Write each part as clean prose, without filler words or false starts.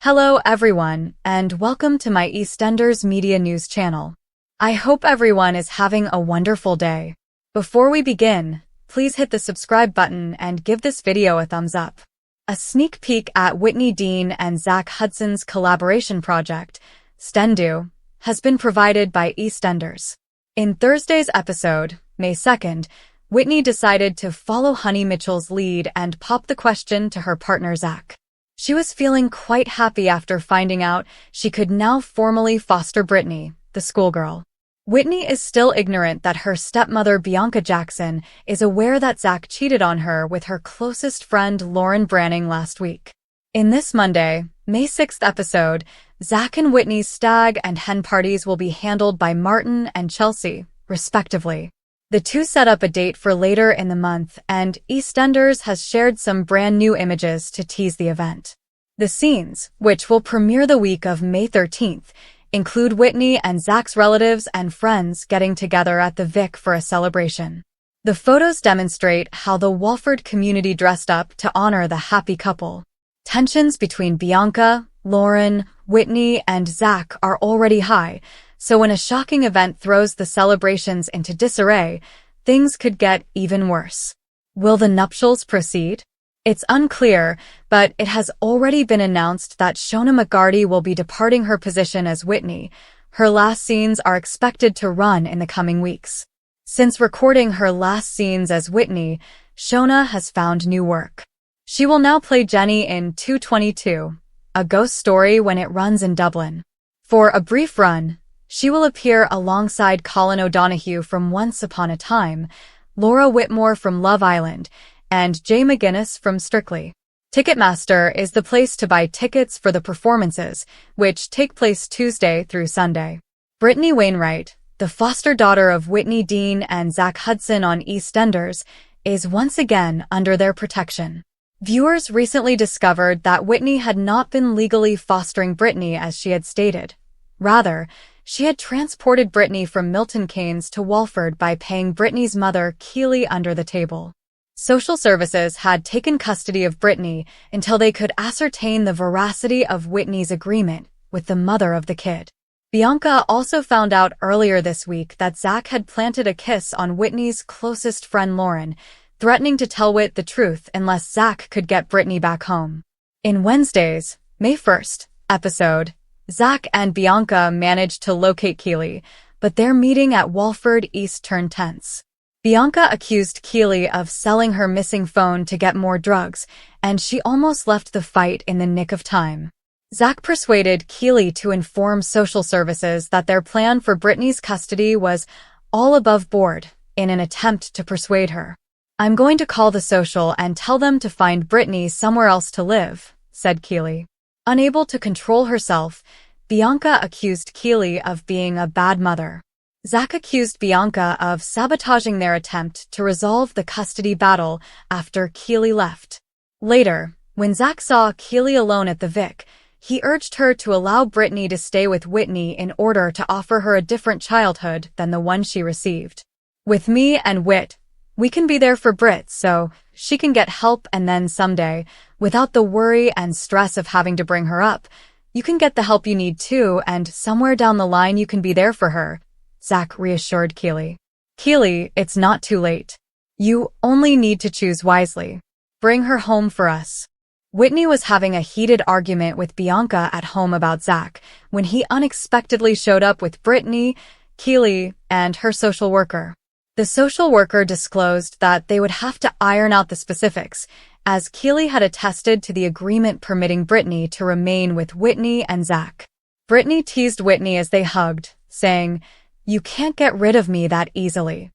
Hello everyone, and welcome to my EastEnders Media News channel. I hope everyone is having a wonderful day. Before we begin, please hit the subscribe button and give this video a thumbs up. A sneak peek at Whitney Dean and Zack Hudson's collaboration project, EastEnders, has been provided by EastEnders. In Thursday's episode, May 2nd, Whitney decided to follow Honey Mitchell's lead and pop the question to her partner Zack. She was feeling quite happy after finding out she could now formally foster Brittany, the schoolgirl. Whitney is still ignorant that her stepmother Bianca Jackson is aware that Zack cheated on her with her closest friend Lauren Branning last week. In this Monday, May 6th episode, Zack and Whitney's stag and hen parties will be handled by Martin and Chelsea, respectively. The two set up a date for later in the month, and EastEnders has shared some brand new images to tease the event. The scenes, which will premiere the week of May 13th, include Whitney and Zack's relatives and friends getting together at the Vic for a celebration. The photos demonstrate how the Walford community dressed up to honor the happy couple. Tensions between Bianca, Lauren, Whitney, and Zack are already high, so when a shocking event throws the celebrations into disarray, things could get even worse. Will the nuptials proceed? It's unclear, but it has already been announced that Shona McGarty will be departing her position as Whitney. Her last scenes are expected to run in the coming weeks. Since recording her last scenes as Whitney, Shona has found new work. She will now play Jenny in 222, a ghost story when it runs in Dublin. For a brief run, she will appear alongside Colin O'Donoghue from Once Upon a Time, Laura Whitmore from Love Island, and Jay McGuinness from Strictly. Ticketmaster is the place to buy tickets for the performances, which take place Tuesday through Sunday. Brittany Wainwright, the foster daughter of Whitney Dean and Zack Hudson on EastEnders, is once again under their protection. Viewers recently discovered that Whitney had not been legally fostering Brittany as she had stated. Rather, she had transported Brittany from Milton Keynes to Walford by paying Brittany's mother Keely under the table. Social services had taken custody of Brittany until they could ascertain the veracity of Whitney's agreement with the mother of the kid. Bianca also found out earlier this week that Zack had planted a kiss on Whitney's closest friend Lauren, threatening to tell Whit the truth unless Zack could get Brittany back home. In Wednesday's, May 1st, episode, Zack and Bianca managed to locate Keely, but their meeting at Walford East turned tense. Bianca accused Keely of selling her missing phone to get more drugs, and she almost left the fight in the nick of time. Zack persuaded Keely to inform social services that their plan for Brittany's custody was all above board, in an attempt to persuade her. "I'm going to call the social and tell them to find Brittany somewhere else to live," said Keely. Unable to control herself, Bianca accused Keely of being a bad mother. Zack accused Bianca of sabotaging their attempt to resolve the custody battle after Keely left. Later, when Zack saw Keely alone at the Vic, he urged her to allow Brittany to stay with Whitney in order to offer her a different childhood than the one she received. "With me and Whit, we can be there for Brit so she can get help, and then someday, without the worry and stress of having to bring her up, you can get the help you need too, and somewhere down the line you can be there for her," Zack reassured Keely. "Keely, it's not too late. You only need to choose wisely. Bring her home for us." Whitney was having a heated argument with Bianca at home about Zack when he unexpectedly showed up with Brittany, Keely, and her social worker. The social worker disclosed that they would have to iron out the specifics, as Keely had attested to the agreement permitting Brittany to remain with Whitney and Zack. Brittany teased Whitney as they hugged, saying, "You can't get rid of me that easily."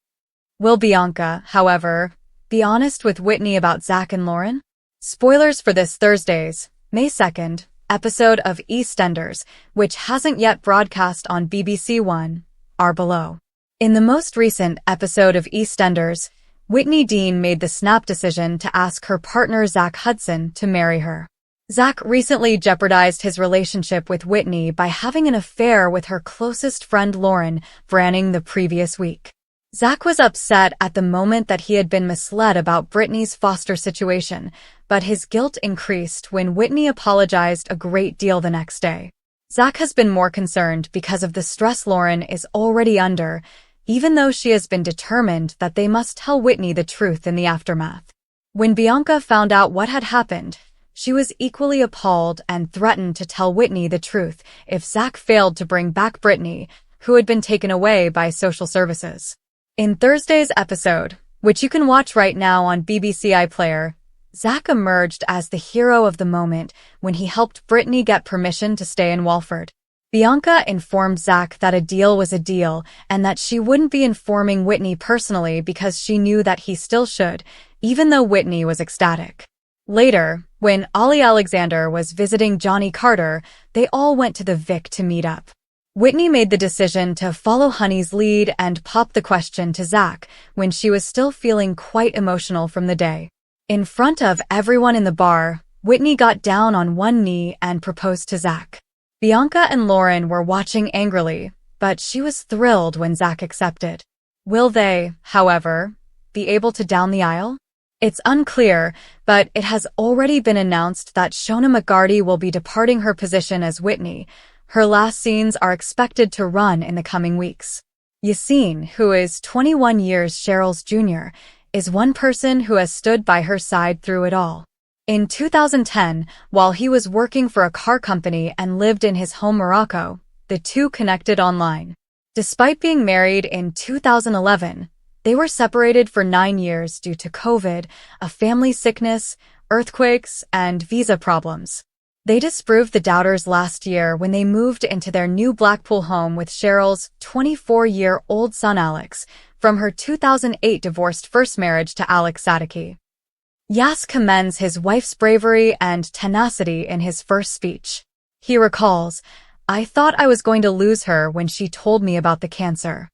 Will Bianca, however, be honest with Whitney about Zack and Lauren? Spoilers for this Thursday's, May 2nd, episode of EastEnders, which hasn't yet broadcast on BBC One, are below. In the most recent episode of EastEnders, Whitney Dean made the snap decision to ask her partner Zack Hudson to marry her. Zack recently jeopardized his relationship with Whitney by having an affair with her closest friend Lauren Branning the previous week. Zack was upset at the moment that he had been misled about Brittany's foster situation, but his guilt increased when Whitney apologized a great deal the next day. Zack has been more concerned because of the stress Lauren is already under, even though she has been determined that they must tell Whitney the truth in the aftermath. When Bianca found out what had happened, she was equally appalled and threatened to tell Whitney the truth if Zack failed to bring back Brittany, who had been taken away by social services. In Thursday's episode, which you can watch right now on BBC iPlayer, Zack emerged as the hero of the moment when he helped Brittany get permission to stay in Walford. Bianca informed Zack that a deal was a deal and that she wouldn't be informing Whitney personally because she knew that he still should, even though Whitney was ecstatic. Later, when Ollie Alexander was visiting Johnny Carter, they all went to the Vic to meet up. Whitney made the decision to follow Honey's lead and pop the question to Zack when she was still feeling quite emotional from the day. In front of everyone in the bar, Whitney got down on one knee and proposed to Zack. Bianca and Lauren were watching angrily, but she was thrilled when Zack accepted. Will they, however, be able to down the aisle? It's unclear, but it has already been announced that Shona McGarty will be departing her position as Whitney. Her last scenes are expected to run in the coming weeks. Yassine, who is 21 years Cheryl's junior, is one person who has stood by her side through it all. In 2010, while he was working for a car company and lived in his home Morocco, the two connected online. Despite being married in 2011, they were separated for 9 years due to COVID, a family sickness, earthquakes, and visa problems. They disproved the doubters last year when they moved into their new Blackpool home with Cheryl's 24-year-old son Alex, from her 2008 divorced first marriage to Alex Sadiki. Yass commends his wife's bravery and tenacity in his first speech. He recalls, "I thought I was going to lose her when she told me about the cancer.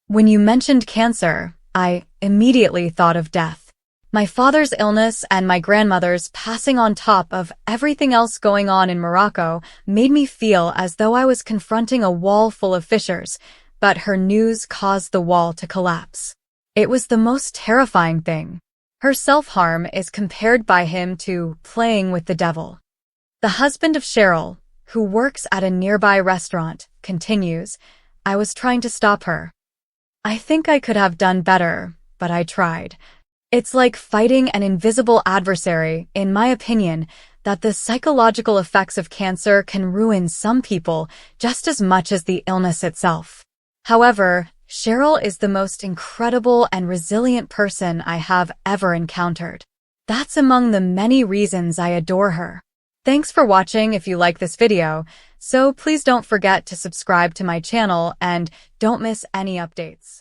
When you mentioned cancer, I immediately thought of death. My father's illness and my grandmother's passing on top of everything else going on in Morocco made me feel as though I was confronting a wall full of fissures, but her news caused the wall to collapse. It was the most terrifying thing." Her self-harm is compared by him to playing with the devil. The husband of Cheryl, who works at a nearby restaurant, continues, "I was trying to stop her. I think I could have done better, but I tried. It's like fighting an invisible adversary, in my opinion, that the psychological effects of cancer can ruin some people just as much as the illness itself. However, Cheryl is the most incredible and resilient person I have ever encountered. That's among the many reasons I adore her." Thanks for watching if you like this video, so please don't forget to subscribe to my channel and don't miss any updates.